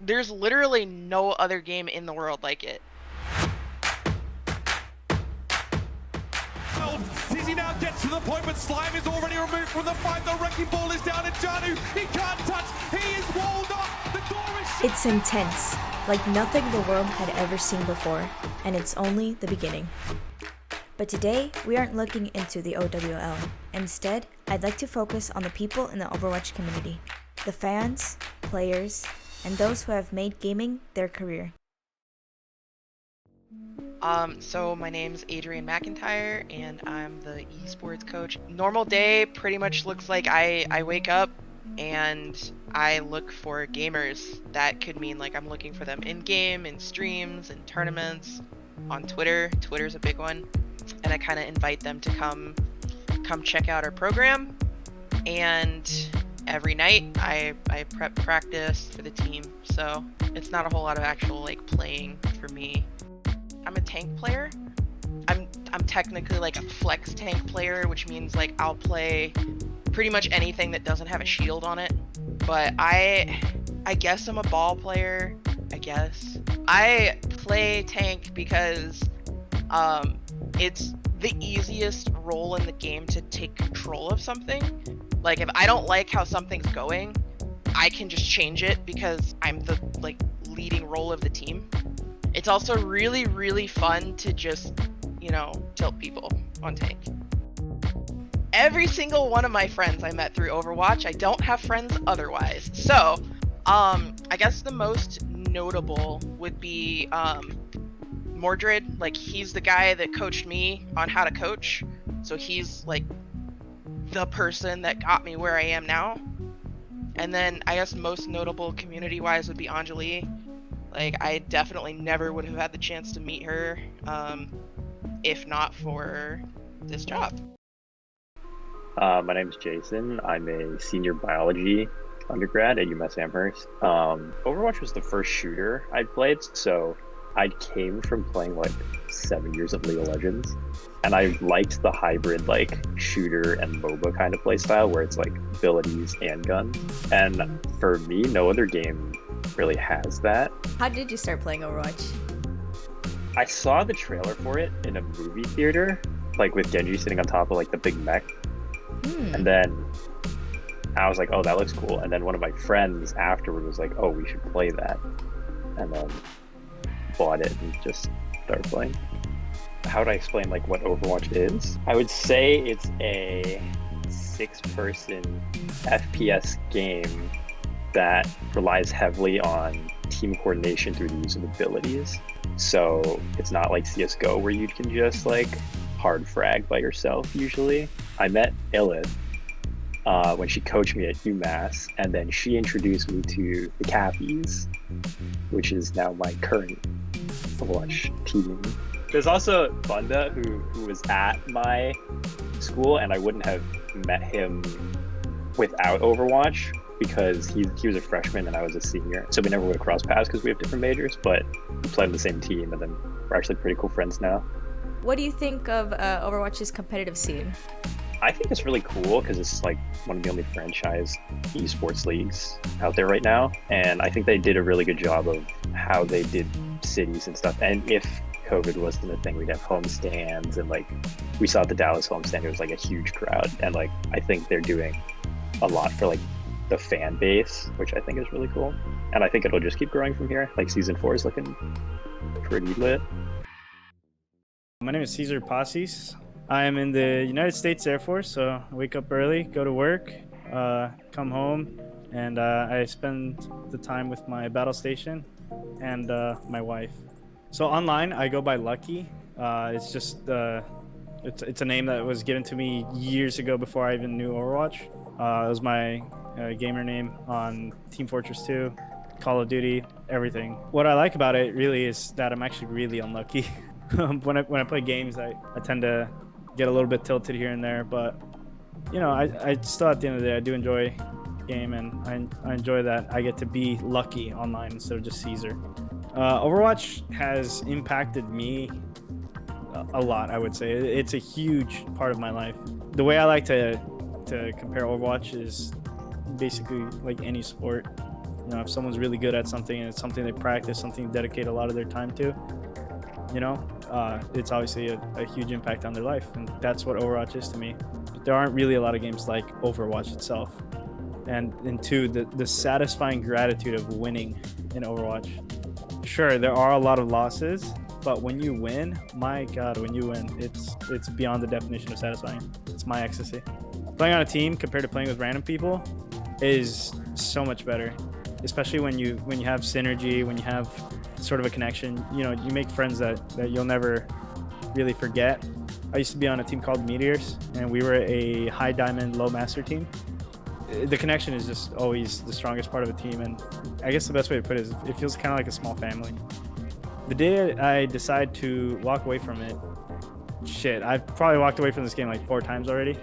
There's literally no other game in the world like it. Cesar now gets to the point, but Slime is already removed from the fight. The wrecking ball is down, and Janu, he can't touch. He is walled up. The door is shut. It's intense, like nothing the world had ever seen before, and it's only the beginning. But today, we aren't looking into the OWL. Instead, I'd like to focus on the people in the Overwatch community, the fans, players, and those who have made gaming their career. So my name's Adrian McIntyre, and I'm the esports coach. Normal day pretty much looks like I wake up and I look for gamers. That could mean like I'm looking for them in-game, in streams, in tournaments, on Twitter. Twitter's a big one. And I kind of invite them to come check out our program. And every night I prep practice for the team. So it's not a whole lot of actual like playing for me. I'm a tank player. I'm technically like a flex tank player, which means like I'll play pretty much anything that doesn't have a shield on it. But I guess I'm a ball player. I guess I play tank because it's the easiest role in the game to take control of something. Like if I don't like how something's going, I can just change it because I'm the like leading role of the team. It's also really, really fun to just, tilt people on tank. Every single one of my friends I met through Overwatch. I don't have friends otherwise. So, I guess the most notable would be Mordred. Like, he's the guy that coached me on how to coach. So he's like the person that got me where I am now. And then I guess most notable community-wise would be Anjali. Like, I definitely never would have had the chance to meet her if not for this job. My name is Jason. I'm a senior biology undergrad at UMass Amherst. Overwatch was the first shooter I played, so I came from playing like 7 years of League of Legends, and I liked the hybrid like shooter and MOBA kind of play style where it's like abilities and guns. And for me, no other game really has that. How did you start playing Overwatch? I saw the trailer for it in a movie theater, like with Genji sitting on top of like the big mech. And then I was like, oh, that looks cool. And then one of my friends afterward was like, oh, we should play that. And then bought it and just started playing. How would I explain like what Overwatch is? I would say it's a 6-person FPS game that relies heavily on team coordination through the use of abilities. So it's not like CSGO where you can just like hard frag by yourself usually. I met Illith when she coached me at UMass, and then she introduced me to the Cappies, which is now my current Overwatch team. There's also Bunda who was at my school, and I wouldn't have met him without Overwatch because he was a freshman and I was a senior, so we never would have crossed paths because we have different majors, but we played on the same team, and then we're actually pretty cool friends now. What do you think of Overwatch's competitive scene? I think it's really cool because it's like one of the only franchise esports leagues out there right now, and I think they did a really good job of how they did cities and stuff. And if COVID wasn't a thing, we'd have homestands, and like we saw at the Dallas homestand, it was like a huge crowd, and like I think they're doing a lot for like the fan base, which I think is really cool, and I think it'll just keep growing from here. Like season 4 is looking pretty lit. My name is Cesar Passis. I am in the United States Air Force, so I wake up early, go to work, come home, and I spend the time with my battle station and my wife. So online, I go by Lucky. It's just it's a name that was given to me years ago before I even knew Overwatch. It was my gamer name on Team Fortress 2, Call of Duty, everything. What I like about it really is that I'm actually really unlucky. When I play games, I tend to get a little bit tilted here and there, but I still, at the end of the day, I do enjoy the game, and I enjoy that I get to be lucky online instead of just Caesar. Overwatch has impacted me a lot, I would say. It's a huge part of my life. The way I like to compare Overwatch is basically like any sport. You know, if someone's really good at something and it's something they practice, something they dedicate a lot of their time to, you know, it's obviously a huge impact on their life. And that's what Overwatch is to me. But there aren't really a lot of games like Overwatch itself. And two, the satisfying gratitude of winning in Overwatch. Sure, there are a lot of losses, but when you win, my God, when you win, it's beyond the definition of satisfying. It's my ecstasy. Playing on a team compared to playing with random people is so much better, especially when you have synergy, when you have sort of a connection. You know, you make friends that you'll never really forget. I used to be on a team called Meteors, and we were a high diamond, low master team. The connection is just always the strongest part of a team, and I guess the best way to put it is it feels kind of like a small family. The day I decide to walk away from it, shit, I've probably walked away from this game like 4 times already.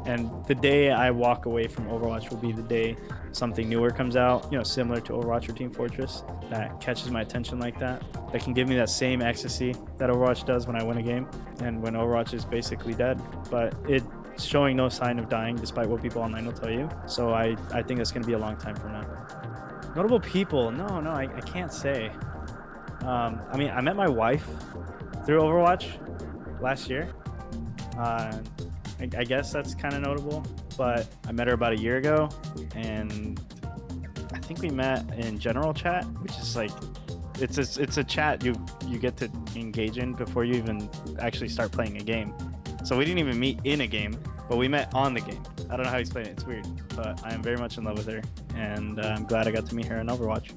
And the day I walk away from Overwatch will be the day something newer comes out, you know, similar to Overwatch or Team Fortress, that catches my attention like that can give me that same ecstasy that Overwatch does when I win a game and when Overwatch is basically dead. But it's showing no sign of dying despite what people online will tell you. So I think that's going to be a long time from now. Notable people, no, I can't say. I mean, I met my wife through Overwatch last year. I guess that's kind of notable, but I met her about a year ago, and I think we met in general chat, which is like, it's a chat you get to engage in before you even actually start playing a game. So we didn't even meet in a game, but we met on the game. I don't know how to explain it. It's weird, but I am very much in love with her, and I'm glad I got to meet her in Overwatch.